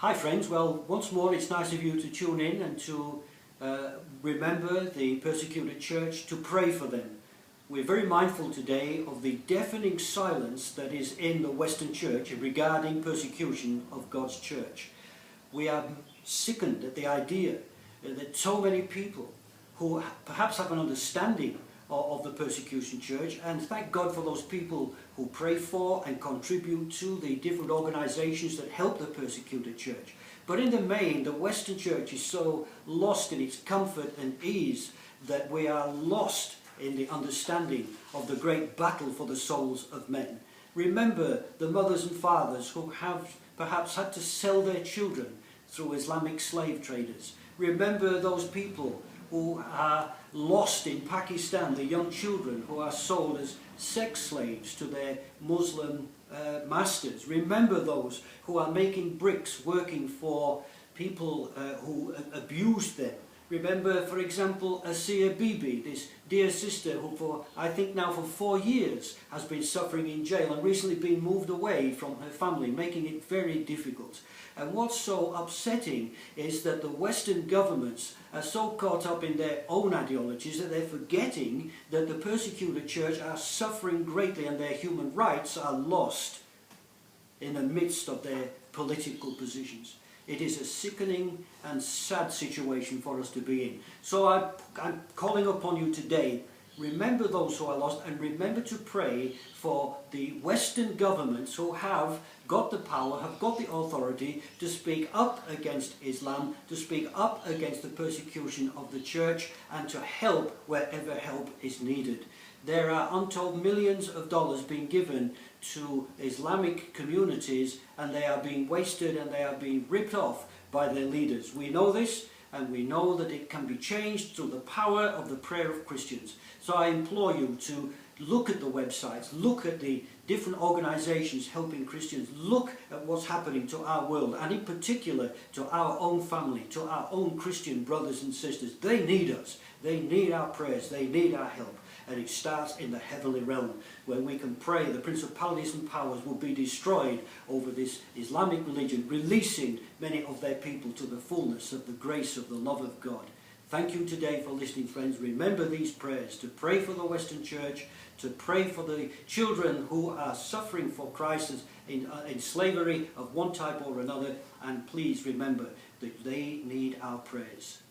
Hi friends, well once more it's nice of you to tune in and to remember the persecuted church, to pray for them. We're very mindful today of the deafening silence that is in the Western church regarding persecution of God's church. We are sickened at the idea that so many people who perhaps have an understanding of the persecution church, and thank God for those people who pray for and contribute to the different organizations that help the persecuted church. But in the main, the Western church is so lost in its comfort and ease that we are lost in the understanding of the great battle for the souls of men. Remember the mothers and fathers who have perhaps had to sell their children through Islamic slave traders. Remember those people who are lost in Pakistan, the young children who are sold as sex slaves to their Muslim masters. Remember those who are making bricks, working for people who abused them. Remember, for example, Asiya Bibi, this dear sister who I think now for 4 years has been suffering in jail and recently been moved away from her family, making it very difficult. And what's so upsetting is that the Western governments are so caught up in their own ideologies that they're forgetting that the persecuted church are suffering greatly and their human rights are lost in the midst of their political positions. It is a sickening and sad situation for us to be in. So I'm calling upon you today, remember those who are lost and remember to pray for the Western governments who have got the power, have got the authority to speak up against Islam, to speak up against the persecution of the church, and to help wherever help is needed. There are untold millions of dollars being given to Islamic communities, and they are being wasted and they are being ripped off by their leaders. We know this, and we know that it can be changed through the power of the prayer of Christians. So I implore you to look at the websites, look at the different organizations helping Christians, look at what's happening to our world, and in particular to our own family, to our own Christian brothers and sisters. They need us. They need our prayers. They need our help. And it starts in the heavenly realm, where we can pray the principalities and powers will be destroyed over this Islamic religion, releasing many of their people to the fullness of the grace of the love of God. Thank you today for listening, friends. Remember these prayers, to pray for the Western church, to pray for the children who are suffering for Christ in slavery of one type or another, and please remember that they need our prayers.